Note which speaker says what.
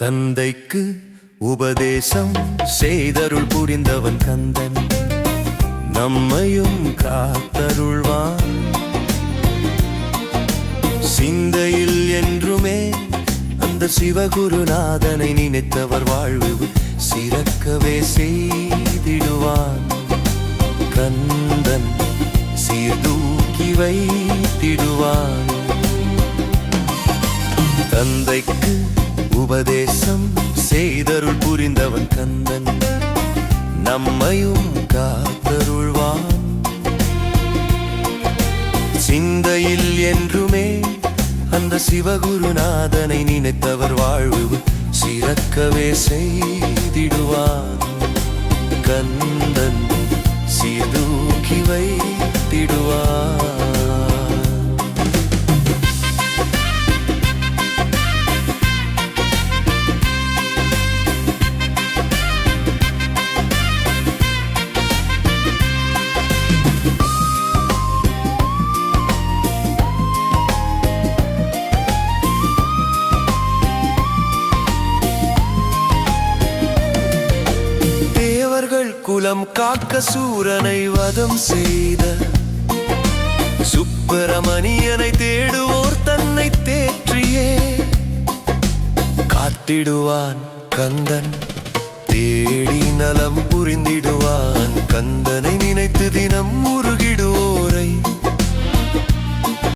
Speaker 1: தந்தைக்கு உபதேசம் செய்தருள் புரிந்தவன் கந்தன், நம்மையும் காத்தருள்வான். சிந்தையில் என்றுமே அந்த சிவகுருநாதனை நினைத்தவர் வாழ்வு சிறக்கவே செய்திடுவான். கந்தன் சீர்தூக்கி வைத்திடுவான். தந்தைக்கு உபதேசம் செய்தருள் புரிந்தவன் கந்தன், நம்மையும் காத்தருள்வான். சிந்தையில் என்றுமே அந்த சிவகுருநாதனை நினைத்தவர் வாழ்வு சிறக்கவே செய்திடுவான். கந்தன் சீர்தூக்கி வைத்திடுவான். குலம் காக்க சூரனை வதம் செய்த சுப்பிரமணியனை தேடுவோர் தன்னை தேற்றியே காத்திடுவான். கந்தன் தேடி நலம் புரிந்திடுவான். கந்தனை நினைத்து தினம் உருகிடுவோரை